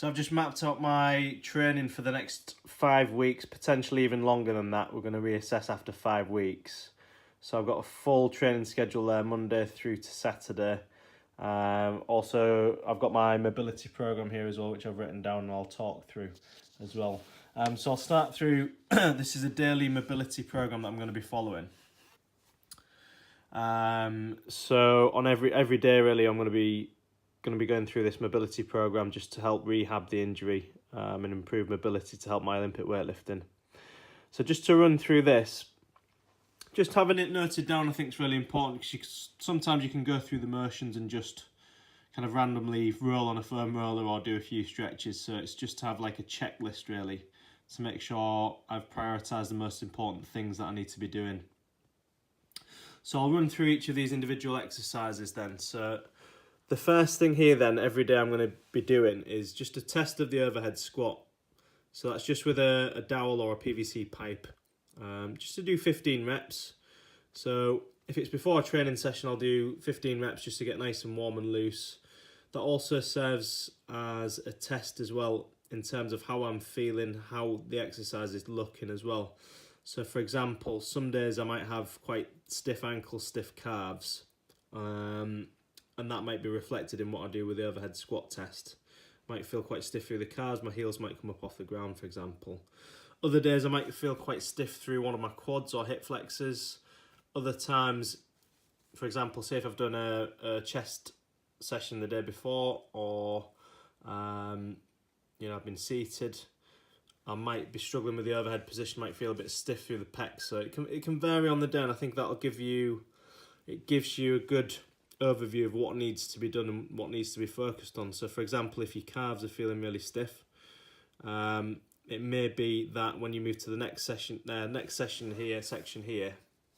So I've just mapped out my training for the next 5 weeks, potentially even longer than that. We're going to reassess after 5 weeks. So I've got a full training schedule there, Monday through to Saturday. Also, I've got my mobility program here as well, which I've written down and I'll talk through as well. So I'll start through, this is a daily mobility program that I'm going to be following. So on every day really, I'm going to be going through this mobility program just to help rehab the injury and improve mobility to help my Olympic weightlifting. So just to run through this, just having it noted down I think is really important, because sometimes you can go through the motions and just kind of randomly roll on a foam roller or do a few stretches. So it's just to have like a checklist really to make sure I've prioritised the most important things that I need to be doing. So I'll run through each of these individual exercises then. So the first thing here then, every day I'm going to be doing is just a test of the overhead squat. So that's just with a dowel or a PVC pipe, just to do 15 reps. So if it's before a training session, I'll do 15 reps just to get nice and warm and loose. That also serves as a test as well in terms of how I'm feeling, how the exercise is looking as well. So for example, some days I might have quite stiff ankles, stiff calves, and that might be reflected in what I do with the overhead squat test. Might feel quite stiff through the calves, my heels might come up off the ground, for example. Other days I might feel quite stiff through one of my quads or hip flexors. Other times, for example, say if I've done a chest session the day before, or I've been seated, I might be struggling with the overhead position, might feel a bit stiff through the pecs. So it can vary on the day, and I think that'll gives you a good overview of what needs to be done and what needs to be focused on. So for example, if your calves are feeling really stiff, it may be that when you move to the next section here,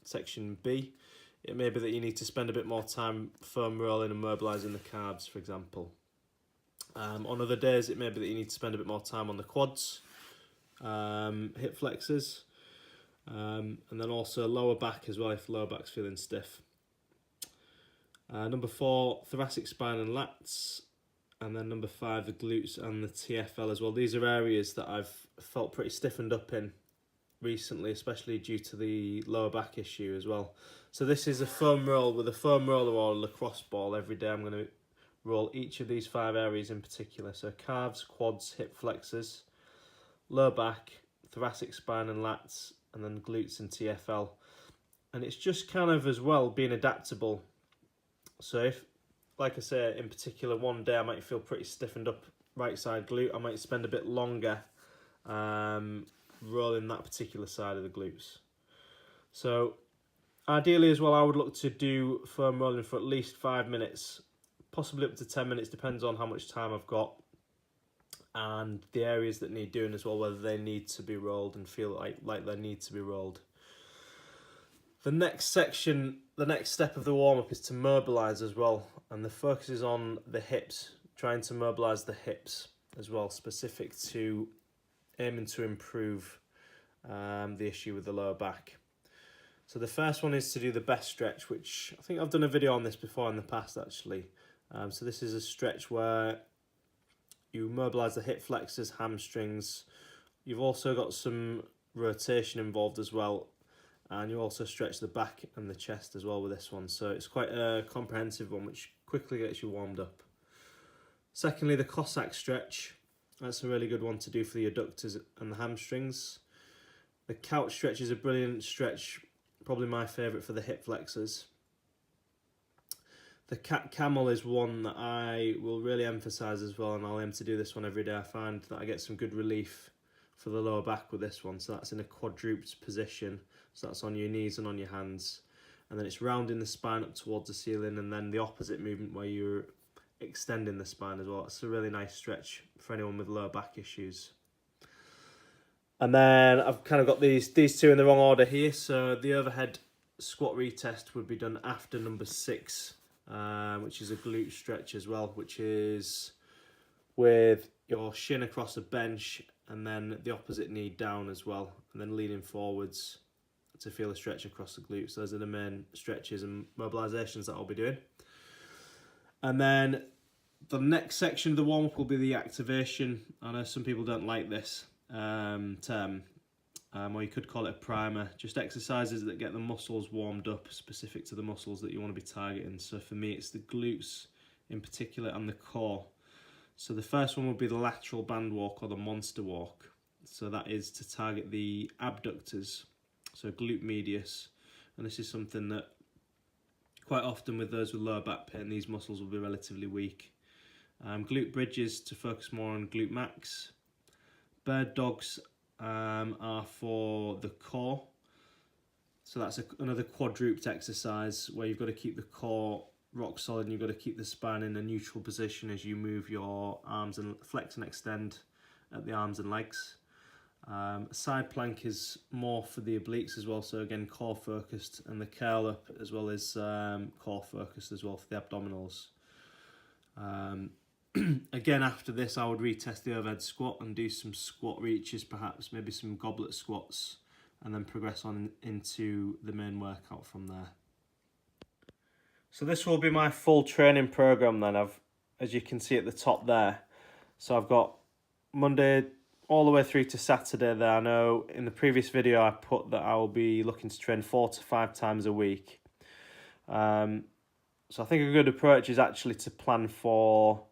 section B, it may be that you need to spend a bit more time foam rolling and mobilising the calves, for example. On other days, it may be that you need to spend a bit more time on the quads, hip flexors, and then also lower back as well if lower back's feeling stiff. Number 4, thoracic spine and lats, and then number 5, the glutes and the TFL as well. These are areas that I've felt pretty stiffened up in recently, especially due to the lower back issue as well. So this is a foam roll with a foam roller or a lacrosse ball. Every day I'm going to roll each of these 5 areas in particular. So calves, quads, hip flexors, lower back, thoracic spine and lats, and then glutes and TFL. And it's just kind of as well being adaptable. So if, like I say, in particular, one day I might feel pretty stiffened up right side glute, I might spend a bit longer rolling that particular side of the glutes. So ideally as well, I would look to do foam rolling for at least 5 minutes, possibly up to 10 minutes, depends on how much time I've got and the areas that need doing as well, whether they need to be rolled and feel like they need to be rolled. The next step of the warm-up is to mobilise as well, and the focus is on the hips, trying to mobilise the hips as well, specific to aiming to improve the issue with the lower back. So the first one is to do the best stretch, which I think I've done a video on this before in the past actually. So this is a stretch where you mobilise the hip flexors, hamstrings. You've also got some rotation involved as well, and you also stretch the back and the chest as well with this one. So it's quite a comprehensive one, which quickly gets you warmed up. Secondly, the Cossack stretch. That's a really good one to do for the adductors and the hamstrings. The couch stretch is a brilliant stretch, probably my favourite for the hip flexors. The cat camel is one that I will really emphasise as well, and I'll aim to do this one every day. I find that I get some good relief for the lower back with this one. So that's in a quadruped position. So that's on your knees and on your hands. And then it's rounding the spine up towards the ceiling, and then the opposite movement where you're extending the spine as well. It's a really nice stretch for anyone with lower back issues. And then I've kind of got these 2 in the wrong order here. So the overhead squat retest would be done after number 6, which is a glute stretch as well, which is with your shin across a bench and then the opposite knee down as well, and then leaning forwards to feel a stretch across the glutes. Those are the main stretches and mobilisations that I'll be doing. And then The next section of the warm-up will be the activation. I know some people don't like this term, or you could call it a primer. Just exercises that get the muscles warmed up, specific to the muscles that you want to be targeting. So for me, it's the glutes in particular and the core. So the first one will be the lateral band walk, or the monster walk. So that is to target the abductors, so glute medius. And this is something that quite often with those with lower back pain, these muscles will be relatively weak. Glute bridges to focus more on glute max. Bird dogs are for the core. So that's another quadruped exercise where you've got to keep the core rock solid and you've got to keep the spine in a neutral position as you move your arms and flex and extend at the arms and legs. Side plank is more for the obliques as well, so again core focused, and the curl up as well as core focused as well for the abdominals. Again, after this I would retest the overhead squat and do some squat reaches, perhaps maybe some goblet squats, and then progress on into the main workout from there. So this will be my full training program then, as you can see at the top there. So I've got Monday all the way through to Saturday there. I know in the previous video I put that I will be looking to train 4 to 5 times a week. So I think a good approach is actually to plan for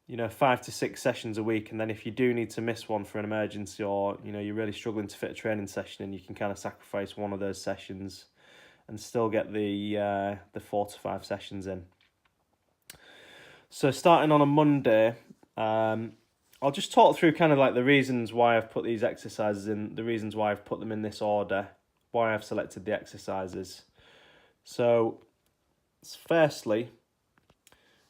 5 to 6 sessions a week, and then if you do need to miss one for an emergency, or you're really struggling to fit a training session in, you can kind of sacrifice one of those sessions and still get the 4 to 5 sessions in. So starting on a Monday, I'll just talk through kind of like the reasons why I've put these exercises in, the reasons why I've put them in this order, why I've selected the exercises. So firstly,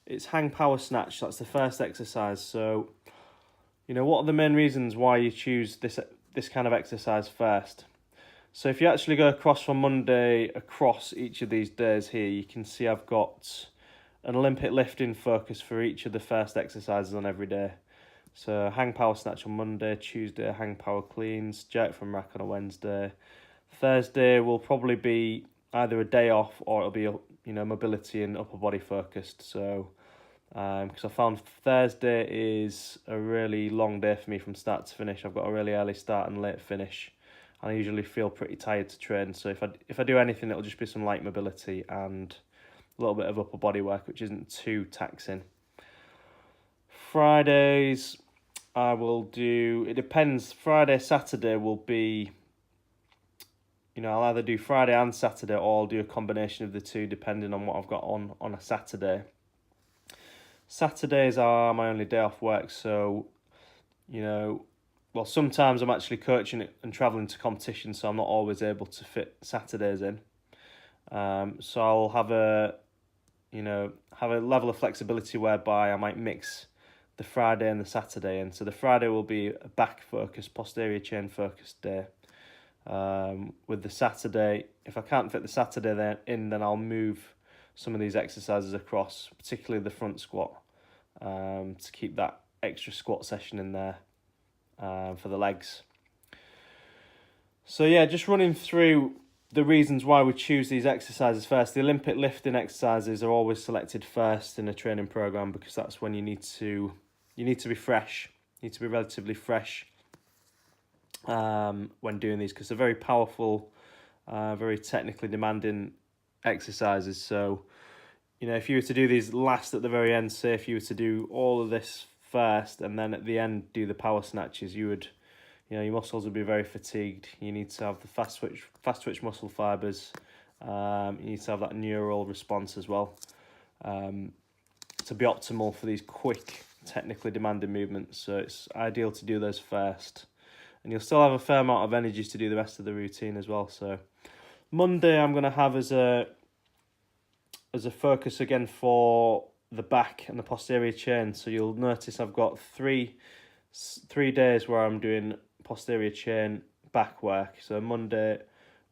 it's hang power snatch. That's the first exercise. So, what are the main reasons why you choose this kind of exercise first? So if you actually go across from Monday across each of these days here, you can see I've got an Olympic lifting focus for each of the first exercises on every day. So hang power snatch on Monday, Tuesday hang power cleans, jerk from rack on a Wednesday. Thursday will probably be either a day off or it'll be mobility and upper body focused. So because I found Thursday is a really long day for me from start to finish. I've got a really early start and late finish, and I usually feel pretty tired to train. So if I do anything, it'll just be some light mobility and a little bit of upper body work, which isn't too taxing. Fridays I will do, it depends. Friday, Saturday will be, I'll either do Friday and Saturday, or I'll do a combination of the two depending on what I've got on a Saturday. Saturdays are my only day off work, so, sometimes I'm actually coaching it and travelling to competitions, so I'm not always able to fit Saturdays in. So I'll have a level of flexibility whereby I might mix the Friday and the Saturday in. So the Friday will be a back focused, posterior chain focused day. With the Saturday, if I can't fit the Saturday then I'll move some of these exercises across, particularly the front squat, to keep that extra squat session in there for the legs. So yeah, just running through the reasons why we choose these exercises first. The Olympic lifting exercises are always selected first in a training program because that's when you need to be fresh. You need to be relatively fresh when doing these, because they're very powerful, very technically demanding exercises. So if you were to do these last at the very end, say if you were to do all of this first and then at the end do the power snatches, you would, your muscles would be very fatigued. You need to have the fast twitch muscle fibers. You need to have that neural response as well to be optimal for these quick, technically demanding movements. So it's ideal to do those first, and you'll still have a fair amount of energy to do the rest of the routine as well. So Monday I'm going to have as a focus again for the back and the posterior chain. So you'll notice I've got three days where I'm doing posterior chain back work. So Monday,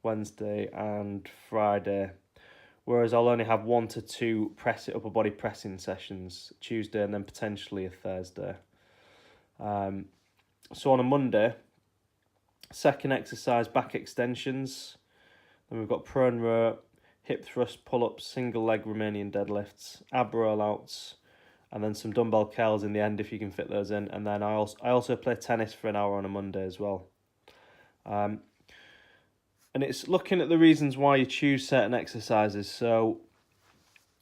Wednesday and Friday. Whereas I'll only have 1 to 2 upper body pressing sessions, Tuesday and then potentially a Thursday. So on a Monday, second exercise, back extensions. Then we've got prone row, hip thrust, pull-ups, single leg Romanian deadlifts, ab rollouts, and then some dumbbell curls in the end if you can fit those in. And then I also play tennis for an hour on a Monday as well. And it's looking at the reasons why you choose certain exercises. So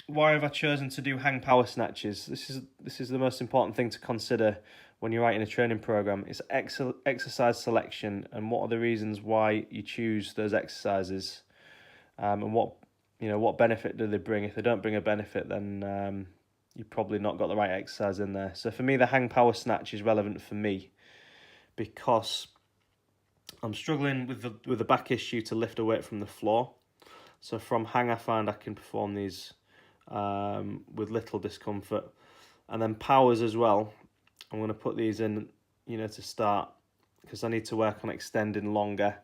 why have I chosen to do hang power snatches? This is the most important thing to consider when you're writing a training program. It's exercise selection, and what are the reasons why you choose those exercises, and what benefit do they bring? If they don't bring a benefit, then you've probably not got the right exercise in there. So for me, the hang power snatch is relevant for me because I'm struggling with the back issue to lift a weight from the floor. So from hang, I find I can perform these with little discomfort. And then powers as well, I'm going to put these in, to start, because I need to work on extending longer.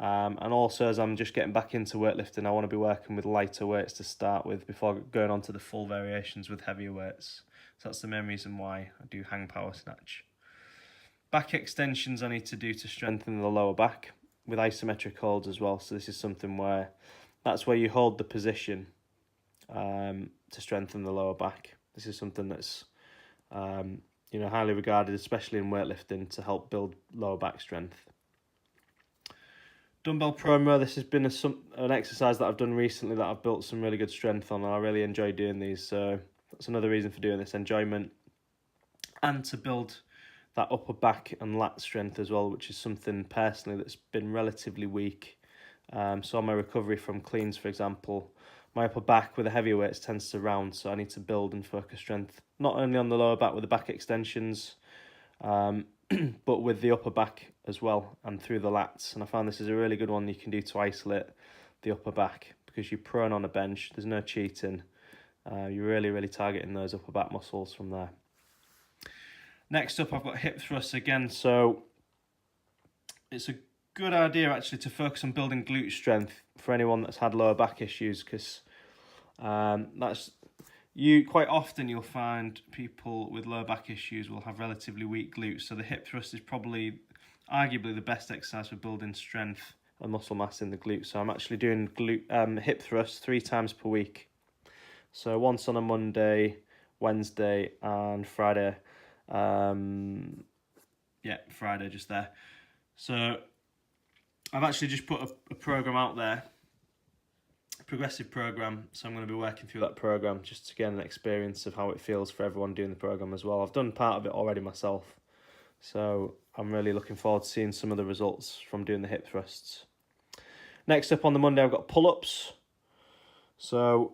And also, as I'm just getting back into weightlifting, I want to be working with lighter weights to start with before going on to the full variations with heavier weights. So that's the main reason why I do hang power snatch. Back extensions I need to do to strengthen the lower back with isometric holds as well. So this is something where that's where you hold the position to strengthen the lower back. This is something that's highly regarded, especially in weightlifting, to help build lower back strength. Dumbbell promo, this has been an exercise that I've done recently that I've built some really good strength on, and I really enjoy doing these. So that's another reason for doing this, enjoyment, and to build that upper back and lat strength as well, which is something personally that's been relatively weak. So on my recovery from cleans, for example, my upper back with the heavier weights tends to round, so I need to build and focus strength, not only on the lower back with the back extensions, but with the upper back as well and through the lats. And I found this is a really good one you can do to isolate the upper back, because you're prone on a bench, there's no cheating. You're really targeting those upper back muscles from there. Next up, I've got hip thrusts again. So it's a good idea actually to focus on building glute strength for anyone that's had lower back issues, because quite often you'll find people with lower back issues will have relatively weak glutes. So the hip thrust is probably arguably the best exercise for building strength and muscle mass in the glutes. So I'm actually doing hip thrusts 3 times per week. So once on a Monday, Wednesday and Friday. Friday just there. So I've actually just put a program out there, a progressive program. So I'm going to be working through that program just to get an experience of how it feels for everyone doing the program as well. I've done part of it already myself, so I'm really looking forward to seeing some of the results from doing the hip thrusts. Next up on the Monday, I've got pull-ups. So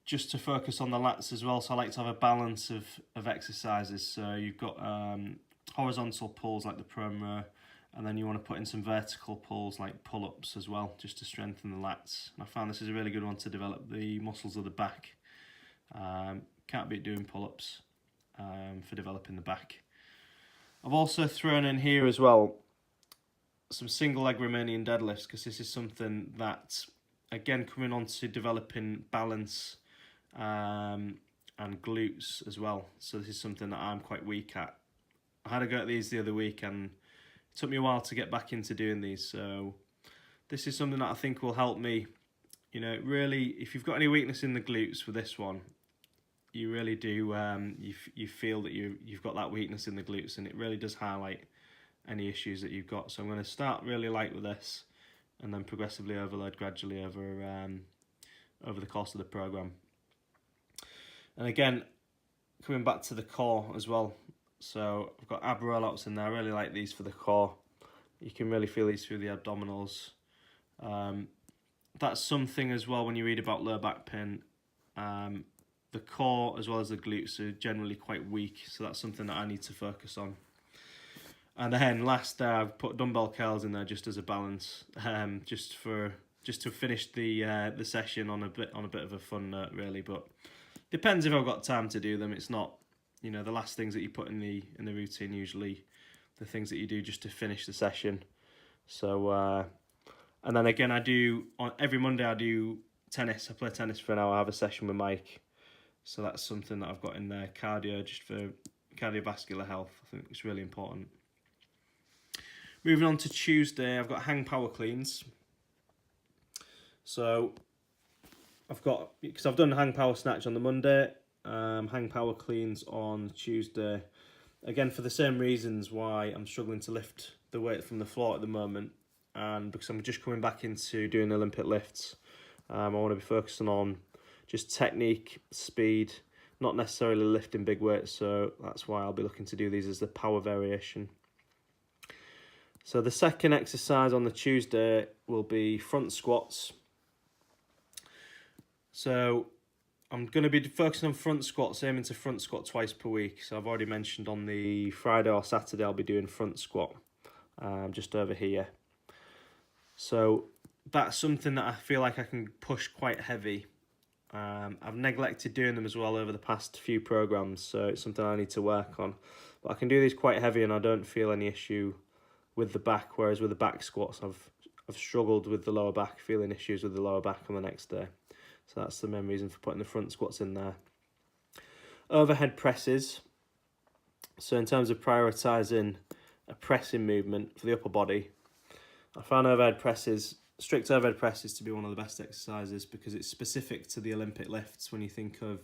just to focus on the lats as well, so I like to have a balance of exercises. So you've got horizontal pulls like the prone row, and then you want to put in some vertical pulls like pull-ups as well, just to strengthen the lats. And I found this is a really good one to develop the muscles of the back. Can't beat doing pull-ups for developing the back. I've also thrown in here as well some single leg Romanian deadlifts, because this is something that, again, coming on to developing balance and glutes as well. So this is something that I'm quite weak at. I had a go at these the other week and it took me a while to get back into doing these. So this is something that I think will help me. Really, if you've got any weakness in the glutes with this one, you really do, you feel that you've got that weakness in the glutes, and it really does highlight any issues that you've got. So I'm going to start really light with this and then progressively overload gradually over the course of the program. And again, coming back to the core as well. So I've got ab rollouts in there. I really like these for the core. You can really feel these through the abdominals. That's something as well when you read about lower back pain. The core as well as the glutes are generally quite weak, so that's something that I need to focus on. And then last, I've put dumbbell curls in there just as a balance, just to finish the session on a bit of a fun note, really. But depends if I've got time to do them. It's not, the last things that you put in the routine, usually the things that you do just to finish the session. So and then again, every Monday I do tennis. I play tennis for an hour. I have a session with Mike. So that's something that I've got in there, cardio, just for cardiovascular health. I think it's really important. Moving on to Tuesday, I've got hang power cleans. So because I've done hang power snatch on the Monday, hang power cleans on Tuesday. Again, for the same reasons why I'm struggling to lift the weight from the floor at the moment, and because I'm just coming back into doing Olympic lifts. I want to be focusing on just technique, speed, not necessarily lifting big weights, so that's why I'll be looking to do these as a power variation. So the second exercise on the Tuesday will be front squats. So I'm going to be focusing on front squats, aiming to front squat twice per week. So I've already mentioned on the Friday or Saturday I'll be doing front squat, just over here. So that's something that I feel like I can push quite heavy. I've neglected doing them as well over the past few programs, so it's something I need to work on. But I can do these quite heavy and I don't feel any issue with the back, whereas with the back squats I've struggled with the lower back, feeling issues with the lower back on the next day. So that's the main reason for putting the front squats in there. Overhead presses. So in terms of prioritising a pressing movement for the upper body, I found strict overhead presses to be one of the best exercises because it's specific to the Olympic lifts. When you think of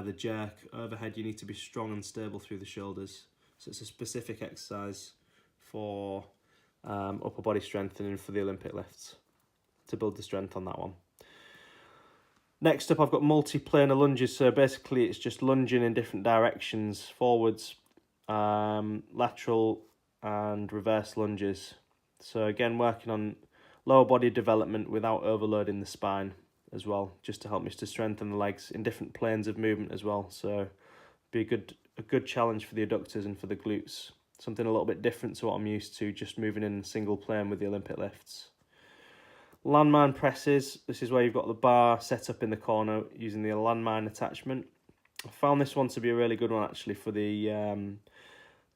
the jerk, overhead, you need to be strong and stable through the shoulders. So it's a specific exercise for upper body strengthening for the Olympic lifts to build the strength on that one. Next up, I've got multi-planar lunges. So basically it's just lunging in different directions, forwards, lateral and reverse lunges. So again, working on lower body development without overloading the spine as well, just to help me to strengthen the legs in different planes of movement as well. So be a good challenge for the adductors and for the glutes. Something a little bit different to what I'm used to, just moving in a single plane with the Olympic lifts. Landmine presses. This is where you've got the bar set up in the corner using the landmine attachment. I found this one to be a really good one actually for the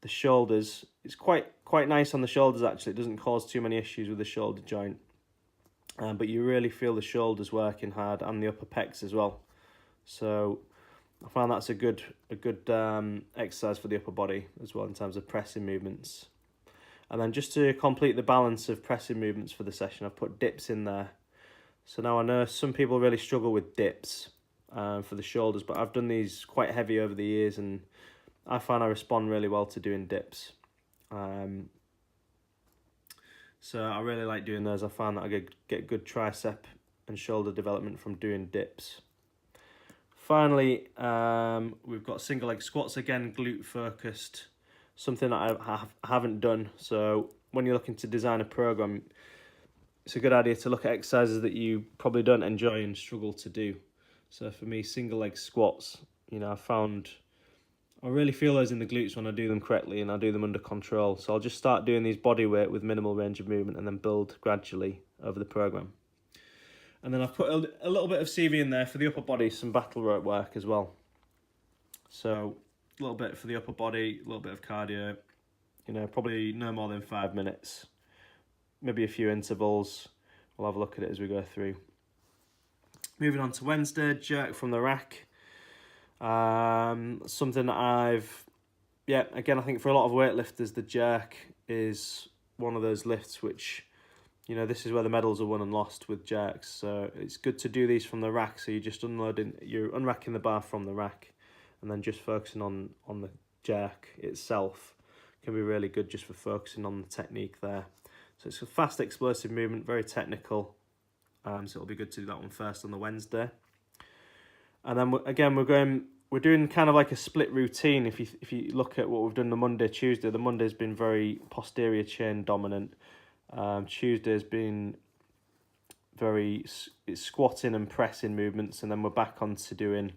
shoulders. It's quite nice on the shoulders actually. It doesn't cause too many issues with the shoulder joint, but you really feel the shoulders working hard and the upper pecs as well. So I found that's a good exercise for the upper body as well in terms of pressing movements. And then just to complete the balance of pressing movements for the session, I've put dips in there. So now I know some people really struggle with dips for the shoulders, but I've done these quite heavy over the years and I find I respond really well to doing dips. So I really like doing those. I find that I get good tricep and shoulder development from doing dips. Finally, we've got single leg squats, again, glute focused. Something that I haven't done. So when you're looking to design a program, it's a good idea to look at exercises that you probably don't enjoy and struggle to do. So for me, single leg squats, I really feel those in the glutes when I do them correctly and I do them under control. So I'll just start doing these body weight with minimal range of movement and then build gradually over the program. And then I've put a little bit of CV in there for the upper body, some battle rope work as well. So a little bit for the upper body, a little bit of cardio, probably no more than 5 minutes, maybe a few intervals. We'll have a look at it as we go through. Moving on to Wednesday, jerk from the rack. Something that again, I think for a lot of weightlifters, the jerk is one of those lifts which, this is where the medals are won and lost with jerks. So it's good to do these from the rack. So you're unracking the bar from the rack. And then just focusing on the jerk itself can be really good just for focusing on the technique there. So it's a fast, explosive movement, very technical. So it'll be good to do that one first on the Wednesday. And then we're doing kind of like a split routine. If you look at what we've done the Monday, Tuesday, the Monday's been very posterior chain dominant. Tuesday's been it's squatting and pressing movements, and then we're back onto doing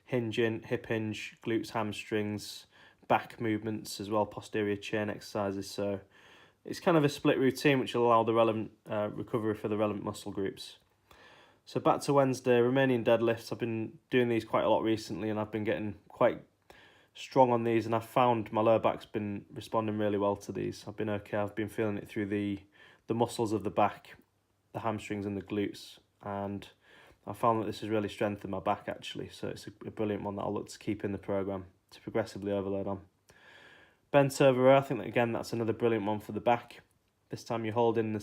hinging, hip hinge, glutes, hamstrings, back movements as well, posterior chain exercises. So it's kind of a split routine which will allow the relevant recovery for the relevant muscle groups. So back to Wednesday, Romanian deadlifts. I've been doing these quite a lot recently and I've been getting quite strong on these and I've found my lower back's been responding really well to these. I've been okay. I've been feeling it through the muscles of the back, the hamstrings and the glutes, and I found that this has really strengthened my back actually, so it's a brilliant one that I'll look to keep in the programme to progressively overload on. Bent over row, I think that again that's another brilliant one for the back. This time you hold in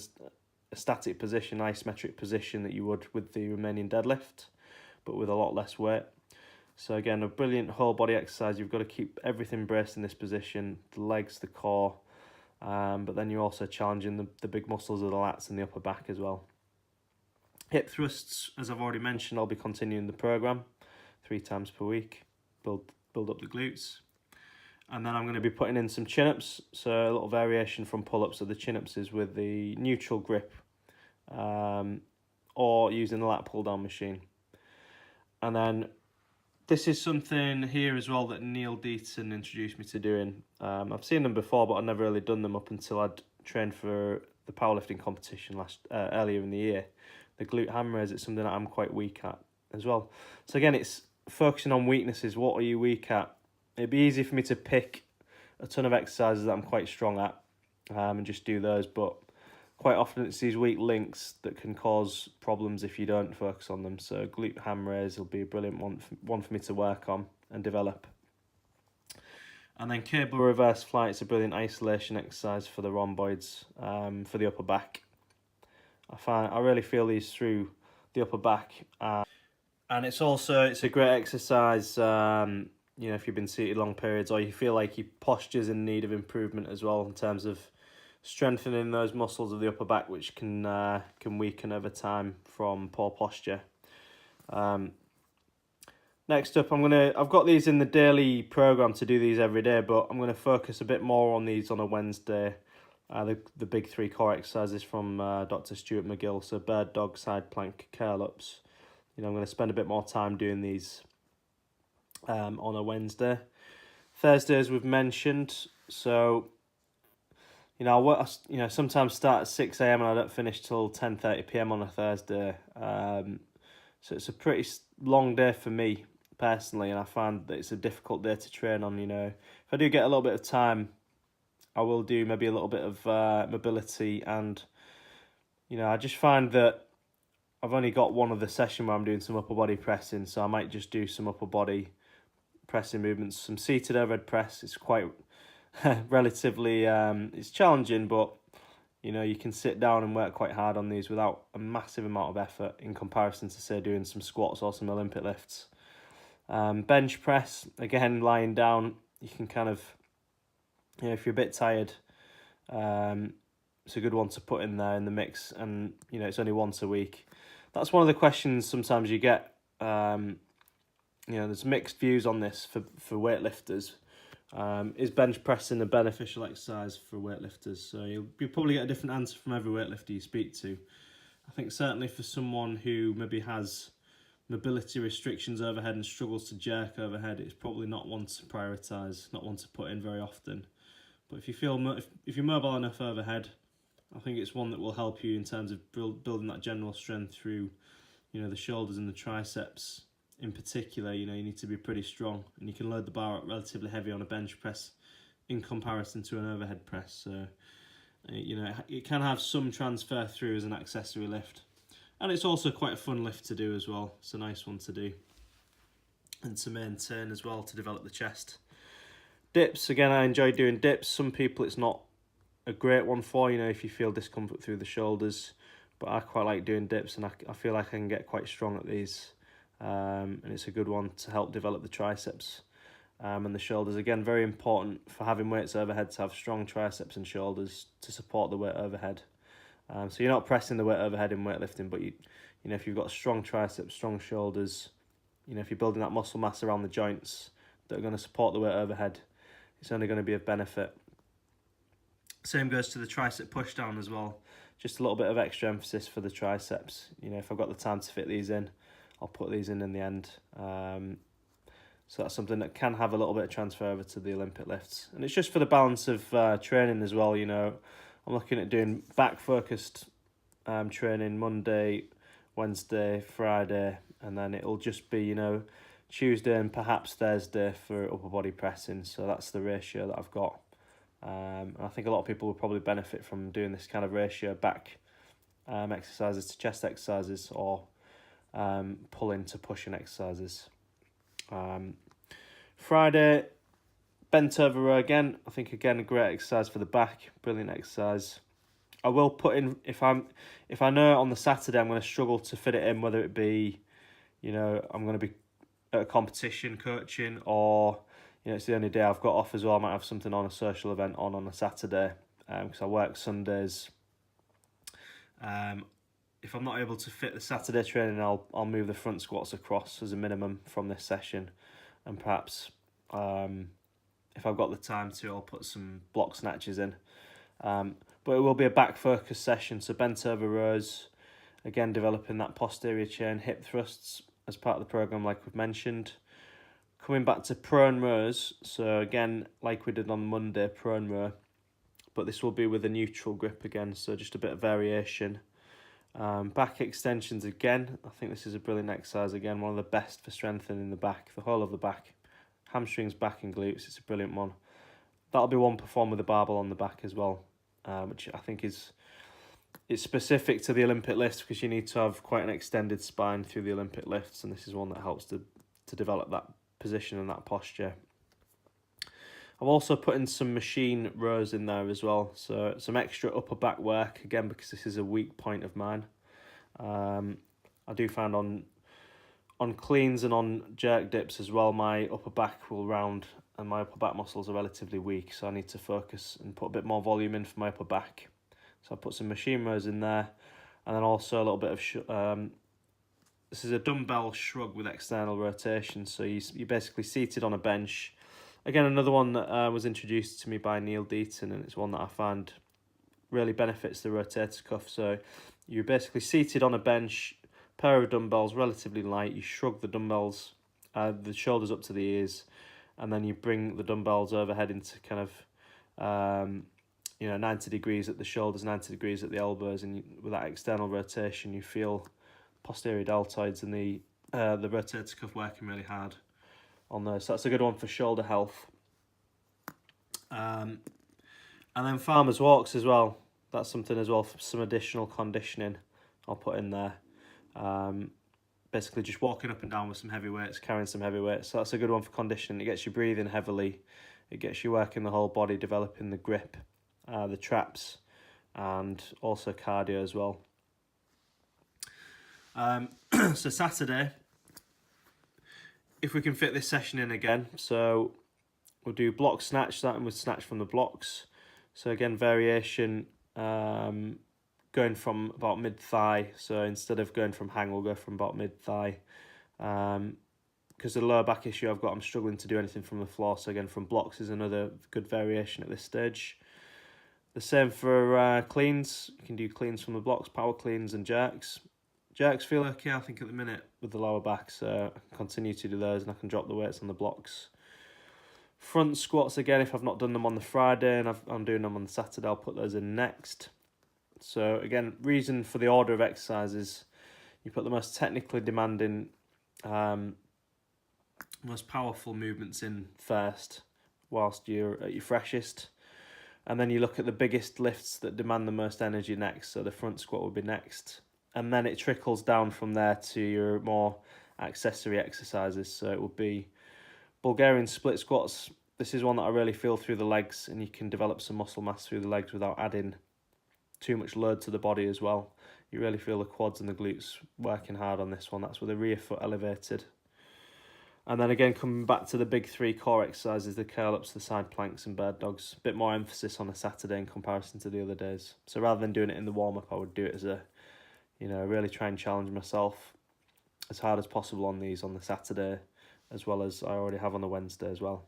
a static position, isometric position that you would with the Romanian deadlift, but with a lot less weight. So again, a brilliant whole body exercise. You've got to keep everything braced in this position, the legs, the core, but then you're also challenging the big muscles of the lats and the upper back as well. Hip thrusts, as I've already mentioned, I'll be continuing the program 3 times per week, build up the glutes. And then I'm going to be putting in some chin-ups, so a little variation from pull-ups. So the chin-ups is with the neutral grip, or using the lat pull-down machine. And then this is something here as well that Neil Deaton introduced me to doing. I've seen them before, but I'd never really done them up until I'd trained for the powerlifting competition earlier in the year. The glute ham raise, it's something that I'm quite weak at as well. So again, it's focusing on weaknesses. What are you weak at? It'd be easy for me to pick a ton of exercises that I'm quite strong at and just do those, but quite often it's these weak links that can cause problems if you don't focus on them. So glute ham raise will be a brilliant one for me to work on and develop. And then cable reverse flight is a brilliant isolation exercise for the rhomboids, for the upper back. I really feel these through the upper back, and it's a great exercise. If you've been seated long periods, or you feel like your posture's in need of improvement as well, in terms of strengthening those muscles of the upper back, which can weaken over time from poor posture. Next up, I've got these in the daily program to do these every day, but I'm going to focus a bit more on these on a Wednesday. The big 3 core exercises from Dr. Stuart McGill, so bird dog, side plank, curl ups. I'm going to spend a bit more time doing these on a Wednesday. Thursdays we've mentioned, so I sometimes start at 6 a.m. and I don't finish till 10:30 p.m. on a Thursday. So it's a pretty long day for me personally, and I find that it's a difficult day to train on. If I do get a little bit of time, I will do maybe a little bit of mobility, and I just find that I've only got one other session where I'm doing some upper body pressing, so I might just do some upper body pressing movements, some seated overhead press. It's quite relatively it's challenging, but you can sit down and work quite hard on these without a massive amount of effort in comparison to, say, doing some squats or some Olympic lifts. Bench press, again, lying down, you can kind of, if you're a bit tired, it's a good one to put in there in the mix, and it's only once a week. That's one of the questions sometimes you get. There's mixed views on this for weightlifters. Is bench pressing a beneficial exercise for weightlifters? So you'll probably get a different answer from every weightlifter you speak to. I think certainly for someone who maybe has mobility restrictions overhead and struggles to jerk overhead, it's probably not one to prioritise, not one to put in very often. But if you're mobile enough overhead, I think it's one that will help you in terms of building that general strength through, the shoulders and the triceps. In particular, you need to be pretty strong, and you can load the bar up relatively heavy on a bench press in comparison to an overhead press. So, it can have some transfer through as an accessory lift. And it's also quite a fun lift to do as well. It's a nice one to do and to maintain as well, to develop the chest. Dips, again, I enjoy doing dips. Some people it's not a great one for, if you feel discomfort through the shoulders. But I quite like doing dips, and I feel like I can get quite strong at these. And it's a good one to help develop the triceps and the shoulders. Again, very important for having weights overhead to have strong triceps and shoulders to support the weight overhead. So you're not pressing the weight overhead in weightlifting, but if you've got strong triceps, strong shoulders, if you're building that muscle mass around the joints that are going to support the weight overhead, it's only going to be of benefit. Same goes to the tricep push down as well. Just a little bit of extra emphasis for the triceps. If I've got the time to fit these in, I'll put these in the end. So that's something that can have a little bit of transfer over to the Olympic lifts. And it's just for the balance of training as well. I'm looking at doing back-focused training Monday, Wednesday, Friday, and then it'll just be, Tuesday and perhaps Thursday for upper body pressing. So that's the ratio that I've got. And I think a lot of people will probably benefit from doing this kind of ratio, back exercises to chest exercises, or pulling to pushing exercises. Friday, bent over row again. I think again a great exercise for the back, brilliant exercise. I will put in, if I know on the Saturday I'm going to struggle to fit it in, whether it be you know, I'm going to be at a competition coaching, or, you know, it's the only day I've got off as well. I might have something on, a social event on a Saturday, because I work Sundays. If I'm not able to fit the Saturday training, I'll move the front squats across as a minimum from this session, and perhaps if I've got the time to, I'll put some block snatches in. But it will be a back focus session, so bent over rows, again developing that posterior chain hip thrusts as part of the program, like we've mentioned. Coming back to prone rows, so again, like we did on Monday, prone row, but this will be with a neutral grip again, so just a bit of variation. Back extensions again, I think this is a brilliant exercise again, one of the best for strengthening the back, the whole of the back, hamstrings, back and glutes. It's a brilliant one. That'll be one performed with a barbell on the back as well, which I think it's specific to the Olympic lifts, because you need to have quite an extended spine through the Olympic lifts, and this is one that helps to develop that position and that posture. I've also put in some machine rows in there as well, so some extra upper back work, again, because this is a weak point of mine. I do find on cleans and on jerk dips as well, my upper back will round, and my upper back muscles are relatively weak, so I need to focus and put a bit more volume in for my upper back. So I put some machine rows in there, and then also a little bit of this is a dumbbell shrug with external rotation, so you're basically seated on a bench. Again, another one that was introduced to me by Neil Deaton, and it's one that I find really benefits the rotator cuff. So you're basically seated on a bench, pair of dumbbells, relatively light. You shrug the dumbbells, the shoulders up to the ears, and then you bring the dumbbells overhead into kind of, 90 degrees at the shoulders, 90 degrees at the elbows, and with that external rotation, you feel posterior deltoids and the rotator cuff working really hard on those. So that's a good one for shoulder health. And then farmers walks as well. That's something as well for some additional conditioning I'll put in there. Basically just walking up and down with some heavy weights, carrying some heavy weights. So that's a good one for conditioning. It gets you breathing heavily. It gets you working the whole body, developing the grip, the traps, and also cardio as well. So Saturday, if we can fit this session in again, so we'll do block snatch, starting with snatch from the blocks. So again, variation, going from about mid-thigh. So instead of going from hang, we'll go from about mid-thigh. Because the lower back issue I've got, I'm struggling to do anything from the floor. So again, from blocks is another good variation at this stage. The same for cleans. You can do cleans from the blocks, power cleans and jerks. Jerks feel okay, I think, at the minute with the lower back, so I can continue to do those, and I can drop the weights on the blocks. Front squats, again, if I've not done them on the Friday and I'm doing them on the Saturday, I'll put those in next. So again, reason for the order of exercises, you put the most technically demanding, most powerful movements in first, whilst you're at your freshest. And then you look at the biggest lifts that demand the most energy next, so the front squat will be next. And then it trickles down from there to your more accessory exercises. So it will be Bulgarian split squats. This is one that I really feel through the legs, and you can develop some muscle mass through the legs without adding too much load to the body as well. You really feel the quads and the glutes working hard on this one. That's with the rear foot elevated. And then again, coming back to the big three core exercises, the curl-ups, the side planks and bird dogs. A bit more emphasis on a Saturday in comparison to the other days. So rather than doing it in the warm-up, I would do it as a, really try and challenge myself as hard as possible on these on the Saturday, as well as I already have on the Wednesday as well.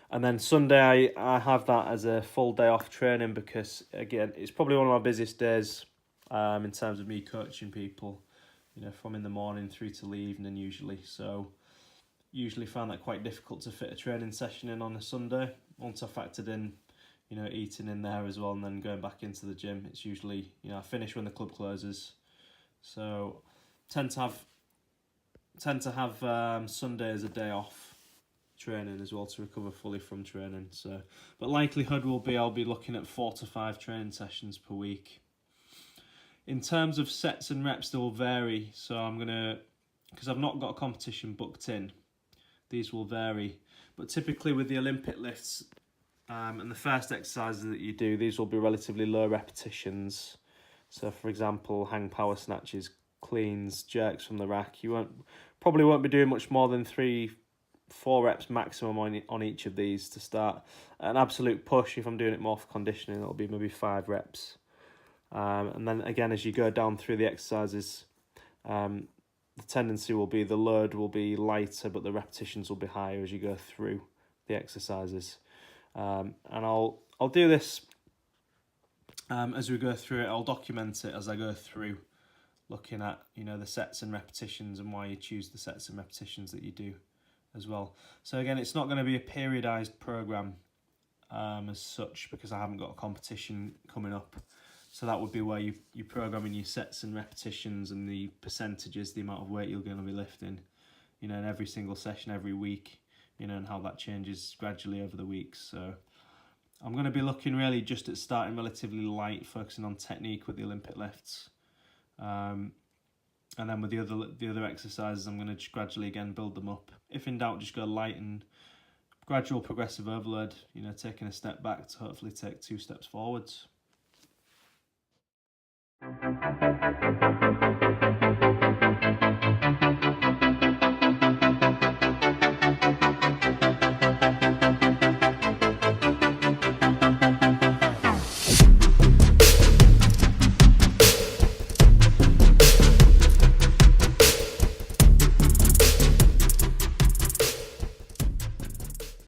And then Sunday, I have that as a full day off training, because again, it's probably one of my busiest days in terms of me coaching people, from in the morning through to the evening usually. So usually find that quite difficult to fit a training session in on a Sunday. Once I factored in, eating in there as well, and then going back into the gym, it's usually, I finish when the club closes. So tend to have Sunday as a day off training as well, to recover fully from training. So, but likelihood will be I'll be looking at 4 to 5 training sessions per week. In terms of sets and reps, they will vary. So I'm gonna, because I've not got a competition booked in, these will vary. But typically with the Olympic lifts, and the first exercises that you do, these will be relatively low repetitions. So for example, hang power snatches, cleans, jerks from the rack. You probably won't be doing much more than 3-4 reps maximum on each of these to start. An absolute push, if I'm doing it more for conditioning, it'll be maybe 5 reps. And then again, as you go down through the exercises, the tendency will be the load will be lighter, but the repetitions will be higher as you go through the exercises. And I'll do this as we go through it. I'll document it as I go through, looking at, you know, the sets and repetitions and why you choose the sets and repetitions that you do as well. So again, it's not going to be a periodized program as such, because I haven't got a competition coming up. So that would be where you program in your sets and repetitions and the percentages, the amount of weight you're going to be lifting, you know, in every single session every week, you know, and how that changes gradually over the weeks. So I'm going to be looking really just at starting relatively light, focusing on technique with the Olympic lifts. And then with the other exercises, I'm going to gradually again build them up. If in doubt, just go light and gradual progressive overload, you know, taking a step back to hopefully take 2 steps forwards.